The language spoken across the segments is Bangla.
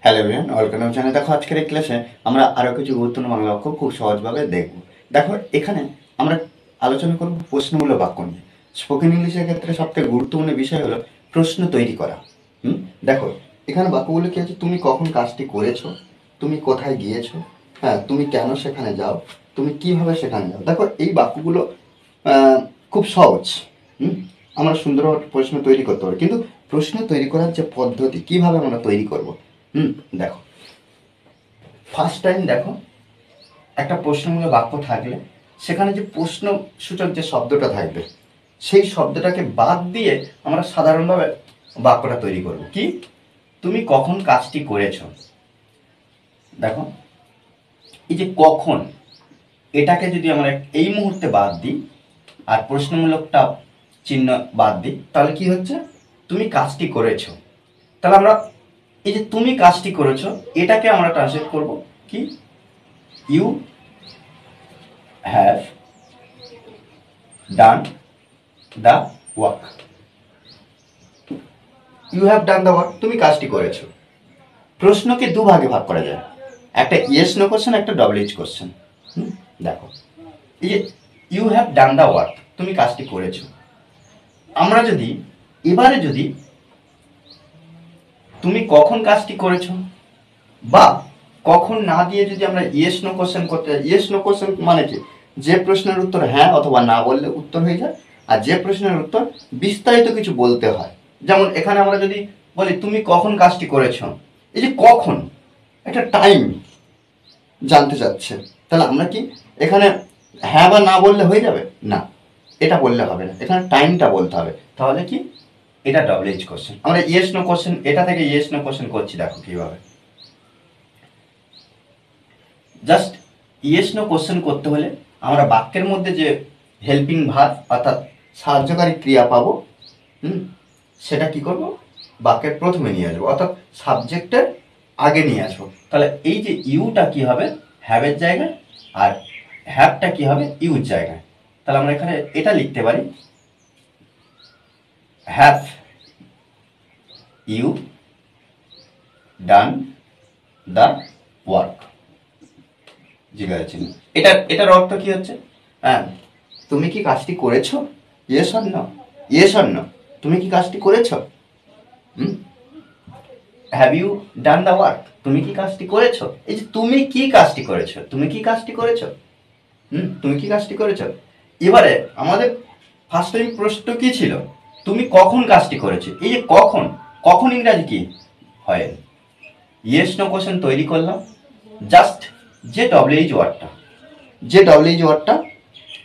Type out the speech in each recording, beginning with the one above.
Hello everyone, welcome channel. দেখো আজকের এই ক্লাসে আমরা আরও কিছু গুরুত্বপূর্ণ বাংলা বাক্য খুব সহজভাবে দেখব। দেখো এখানে আমরা আলোচনা করব প্রশ্নমূলক বাক্য নিয়ে। স্পোকেন ইংলিশের ক্ষেত্রে সবথেকে গুরুত্বপূর্ণ বিষয় হলো প্রশ্ন তৈরি করা। দেখো এখানে বাক্যগুলো কি আছে, তুমি কখন কাজটি করেছো, তুমি কোথায় গিয়েছো, হ্যাঁ তুমি কেন সেখানে যাও, তুমি কিভাবে সেখানে যাও। দেখো এই বাক্যগুলো আহ, খুব সহজ। হুম আমরা সুন্দরভাবে প্রশ্ন তৈরি করতে পারি, কিন্তু প্রশ্ন তৈরি করার যে পদ্ধতি কিভাবে আমরা তৈরি করব। দেখো ফার্স্ট টাইম দেখো একটা প্রশ্নমূলক বাক্য থাকলে সেখানে যে প্রশ্ন সূচক যে শব্দটা থাকবে সেই শব্দটাকে বাদ দিয়ে আমরা সাধারণভাবে বাক্যটা তৈরি করব। কি, তুমি কখন কাজটি করেছো। দেখো এই যে কখন, এটাকে যদি আমরা এই মুহূর্তে বাদ দিই আর প্রশ্নমূলকটা চিহ্ন বাদ দিই, তাহলে কি হচ্ছে, তুমি কাজটি করেছো। তাহলে আমরা এই যে তুমি কাজটি করেছো এটাকে আমরা ট্রান্সলেট করব কি, you have done the work. You have done the work, তুমি কাজটি করেছো। প্রশ্নকে দুভাগে ভাগ করা যায়, একটা ইয়েস নো কোশ্চেন, একটা ডবল কোশ্চেন। দেখো এই যে you have done the work, তুমি কাজটি করেছো, আমরা যদি এবারে যদি তুমি কখন কাজটি করেছো বা কখন না দিয়ে যদি আমরা ইয়েস নো কোশ্চেন করতে যাই, ইয়েস নো কোশ্চেন মানে কি, যে প্রশ্নের উত্তর হ্যাঁ অথবা না বললে উত্তর হয়ে যায়, আর যে প্রশ্নের উত্তর বিস্তারিত কিছু বলতে হয়। যেমন এখানে আমরা যদি বলি তুমি কখন কাজটি করেছো, এই যে কখন একটা টাইম জানতে চাচ্ছে, তাহলে আমরা কি এখানে হ্যাঁ বা না বললে হয়ে যাবে না, এটা বললে হবে না, এখানে টাইমটা বলতে হবে। তাহলে কি, এটা ডবল কোশ্চেন। আমরা ইয়েস নো কোশ্চেন, এটা থেকে ইয়েস নো কোশ্চেন করছি, দেখো কিভাবে। জাস্ট ইয়েস নো কোশ্চেন করতে হলে আমরা বাক্যের মধ্যে যে হেল্পিং ভার্ব অর্থাৎ সাহায্যকারী ক্রিয়া পাবো, সেটা কি করব, বাক্যের প্রথমে নিয়ে আসবো, অর্থাৎ সাবজেক্টের আগে নিয়ে আসবো। তাহলে এই যে ইউটা কি হবে হ্যাভের জায়গায়, আর হ্যাভটা কি হবে ইউর জায়গায়। তাহলে আমরা এখানে এটা লিখতে পারি, have you done the work. জিজ্ঞাসা চিহ্ন, এটার অর্থ কি হচ্ছে, হ্যাঁ তুমি কি কাজটি করেছো, yes or no, yes or no, তুমি কি কাজটি করেছো। Have you done the work, তুমি কি কাজটি করেছো। এই যে তুমি কি কাজটি করেছো, তুমি কি কাজটি করেছো, তুমি কি কাজটি করেছো। এবারে আমাদের ফার্স্ট টাইম প্রশ্ন কি ছিল, তুমি কখন কাজটি করেছো। এই যে কখন, কখন ইংরাজি কি হয়, ইয়েস নো কোশ্চেন তৈরি করলাম, জাস্ট যে ডব্লিউএইচ ওয়ার্ডটা, যে ডব্লিউএইচ ওয়ার্ডটা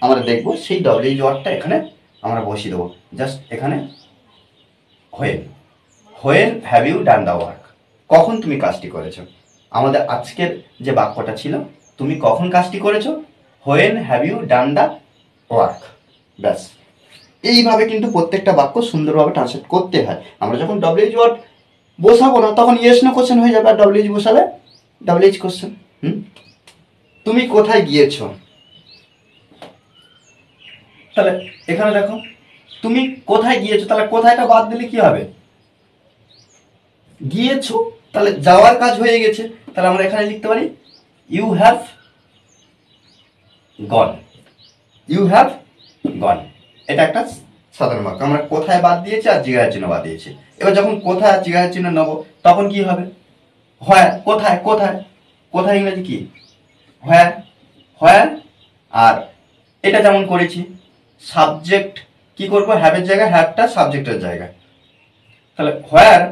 আমরা দেখবো সেই ডব্লিউএইচ ওয়ার্ডটা এখানে আমরা বসিয়ে দেবো। জাস্ট এখানে when, when have you done the work, কখন তুমি কাজটি করেছো। আমাদের আজকের যে বাক্যটা ছিল, তুমি কখন কাজটি করেছো, when have you done the work. ব্যাস, এইভাবে কিন্তু প্রত্যেকটা বাক্য সুন্দরভাবে ট্রান্সলেট করতে হয়। আমরা যখন ডব্লিউএইচ ওয়ার্ড বসাবো না তখন ইয়েস নো কোশ্চেন হয়ে যাবে, আর ডব্লিউএইচ বসালে ডব্লিউএইচ কোশ্চেন। তুমি কোথায় গিয়েছো, তাহলে এখানে দেখো তুমি কোথায় গিয়েছো, তাহলে কোথায়টা বাদ দিলে কি হবে, গিয়েছো, তাহলে যাওয়ার কাজ হয়ে গেছে। তাহলে আমরা এখানে লিখতে পারি you have gone, you have gone. এটা একটা সাধারণ বাক্য, আমরা কোথায় বাদ দিয়েছি আর জিজ্ঞাসা চিহ্ন বাদ দিয়েছি। এবার যখন কোথায় আর জিজ্ঞাসা চিহ্ন নেবো তখন কি হবে, হয় কোথায়, কোথায়, কোথায় ইংরেজি কি, হোয়ার, হোয়ার। আর এটা যেমন করেছি সাবজেক্ট কি করবো, হ্যাভের জায়গায় হ্যাভটা সাবজেক্টের জায়গায়, তাহলে হোয়ার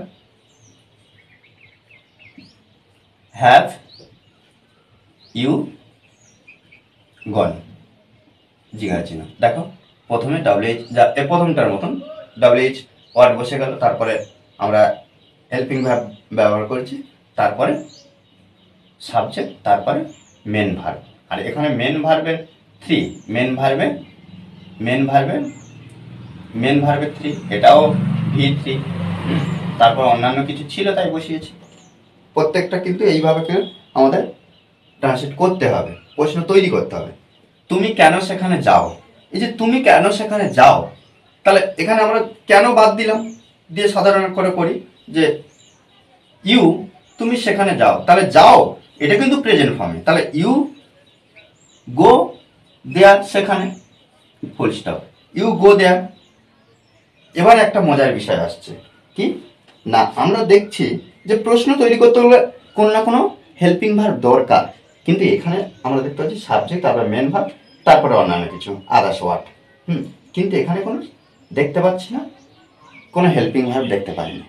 হ্যাভ ইউ গন, জিজ্ঞাসা চিহ্ন। দেখো প্রথমে ডব্লিউএইচ, যা প্রথমটার মতন ডব্লিউএইচ ওয়ার্ড বসে গেল, তারপরে আমরা হেল্পিং ভার্ব ব্যবহার করেছি, তারপরে সাবজেক্ট, তারপরে মেন ভার্ব। আর এখানে মেন ভার্বের থ্রি, মেন ভার্বে, মেন ভার্বে, মেন ভার্বের থ্রি, এটাও ভি3, তারপর অন্যান্য কিছু ছিল তাই বসিয়েছি। প্রত্যেকটা কিন্তু এইভাবে আমাদের ট্রান্সলেট করতে হবে, প্রশ্ন তৈরি করতে হবে। তুমি কেন সেখানে যাও, এই যে তুমি কেন সেখানে যাও, তাহলে এখানে আমরা কেন বাদ দিলাম দিয়ে সাধারণ করে করি যে ইউ তুমি সেখানে যাও, তাহলে যাও এটা কিন্তু প্রেজেন্ট ফর্মে, তাহলে ইউ গো দেয়ার, সেখানে, ফুল স্টপ, ইউ গো দেয়ার। এবার একটা মজার বিষয় আসছে কি না, আমরা দেখছি যে প্রশ্ন তৈরি করতে হলে কোনো না কোনো হেল্পিং ভার্ব দরকার, কিন্তু এখানে আমরা দেখতে পাচ্ছি সাবজেক্ট, তারপরে মেন ভার্ব, তারপরে অন্যান্য কিছু আদার্স ওয়ার্ড। কিন্তু এখানে কোনো দেখতে পাচ্ছি না, কোনো হেল্পিং ভার্ব দেখতে পাই না।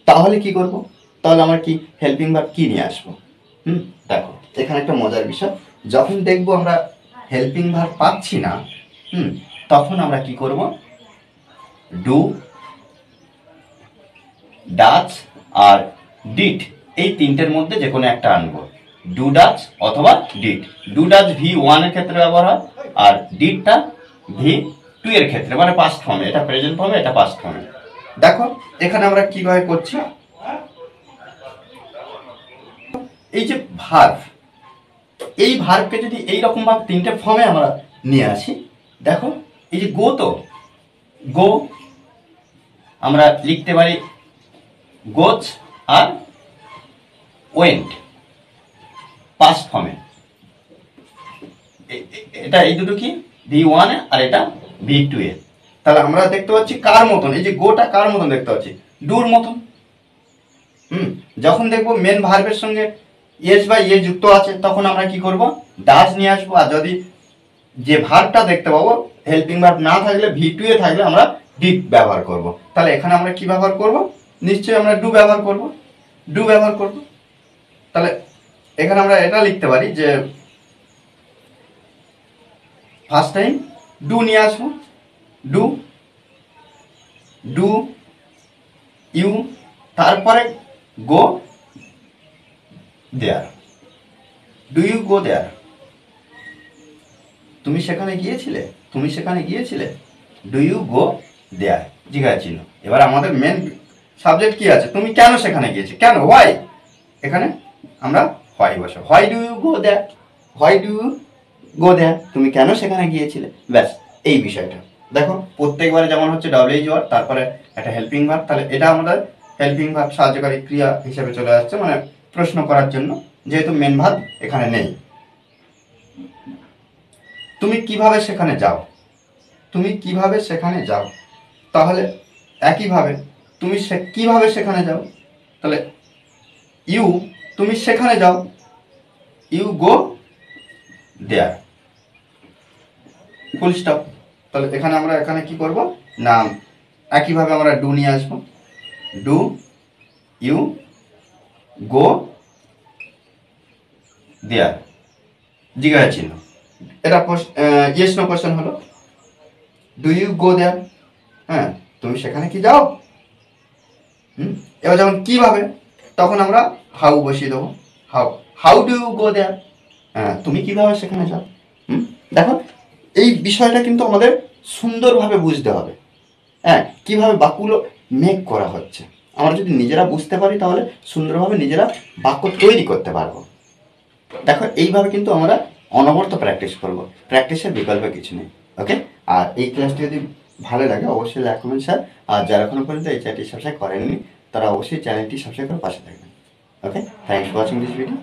তাহলে কি করব? তাহলে আমরা কি হেল্পিং ভার্ব কি নিয়ে আসবো? দেখো এখানে একটা মজার বিষয়, যখন দেখবো আমরা হেল্পিং ভার্ব পাচ্ছি না, তখন আমরা কি করব? ডু, ডাচ আর ডিড, এই তিনটের মধ্যে যে কোনো একটা আনবো। ডু ডাচ অথবা ডিড। ডু ডাচ V1 এর ক্ষেত্রে ব্যবহার হয়, আর ডিডটা V2 এর ক্ষেত্রে, মানে পাস্ট ফর্মে, এটা প্রেজেন্ট ফর্মে, এটা পাস্ট ফর্মে। দেখো এখানে আমরা কিভাবে করছি, এই যে ভার্ব, এই ভার্বকে যদি এইরকম ভাবে তিনটে ফর্মে আমরা নিয়ে আসি, দেখো এই যে গো, তো গো আমরা লিখতে পারি গোজ আর ওয়েন্ট পাস্ট ফর্মে। এটা এই দুটো কি V1 আর এটা V2 এ। তাহলে আমরা দেখতে পাচ্ছি কার মতন, এই যে গোটা কার মতন দেখতে পাচ্ছি? ডুর মতন। যখন দেখবো মেন ভার্বের সঙ্গে এস বা এ যুক্ত আছে, তখন আমরা কি করব? ডাজ নিয়ে আসবো। আর যদি যে ভার্বটা দেখতে পাবো হেল্পিং ভার্ব না থাকলে, V2 এ থাকলে আমরা ডিড ব্যবহার করব। তাহলে এখানে আমরা কি ব্যবহার করব? নিশ্চয়ই আমরা ডু ব্যবহার করব, ডু ব্যবহার করব। তাহলে এখানে আমরা এটা লিখতে পারি যে ফার্স্ট টাইম ডু নিয়ে আসবো, ডু, ডু ইউ, তারপরে গো দেয়ার, ডু ইউ গো দেয়ার, তুমি সেখানে গিয়েছিলে, তুমি সেখানে গিয়েছিলে, ডু ইউ গো দেয়ার, জিজ্ঞাসা চিহ্ন। এবার আমাদের মেন সাবজেক্ট কি আছে? তুমি কেন সেখানে গিয়েছো, কেন, হোয়াই, এখানে আমরা হোয়াই বসাবো, why do you go there, why do you go there, তুমি কেন সেখানে গিয়েছিলে, ব্যাস এই বিষয়টা। দেখো প্রত্যেকবারে যেমন হচ্ছে WH ওয়ার্ড, তারপরে একটা হেল্পিং ভার্ব, তাহলে এটা আমাদের হেল্পিং ভার্ব সাহায্যকারী ক্রিয়া হিসেবে চলে আসছে, মানে প্রশ্ন করার জন্য, যেহেতু মেন ভার্ব এখানে নেই। তুমি কিভাবে সেখানে যাও, তুমি কিভাবে সেখানে যাও, তাহলে একইভাবে তুমি কিভাবে সেখানে যাও, তাহলে ইউ, তুমি সেখানে যাও, you go there, full stop. তাহলে এখানে আমরা এখানে কি করব না, একইভাবে আমরা ডু নিয়ে আসবো, ডু ইউ গো দেয়ার, জিজ্ঞাসা চিহ্ন, এটা ইয়েস নো কোশ্চেন হলো, ডু ইউ গো দেয়ার, হ্যাঁ তুমি সেখানে কি যাও। এবার যখন কিভাবে, তখন আমরা হাউ বসিয়ে দেবো, how, how do you go there, হ্যাঁ তুমি কিভাবে সেখানে যাও। দেখো এই বিষয়টা কিন্তু আমাদের সুন্দরভাবে বুঝতে হবে, হ্যাঁ কিভাবে বাক্যগুলো মেক করা হচ্ছে। আমরা যদি নিজেরা বুঝতে পারি, তাহলে সুন্দরভাবে নিজেরা বাক্য তৈরি করতে পারবো। দেখো এইভাবে কিন্তু আমরা অনবরত প্র্যাকটিস করব, প্র্যাকটিসের বিকল্প কিছু নেই। ওকে, আর এই ক্লাসটি যদি ভালো লাগে অবশ্যই লাইক কমেন্ট শেয়ার, আর যারা এখনো পর্যন্ত এই চ্যানেলটি সাবস্ক্রাইব করেননি তারা অবশ্যই চ্যানেলটি সাবস্ক্রাইব করে পাশে থাকবেন। Okay, thanks for watching this video.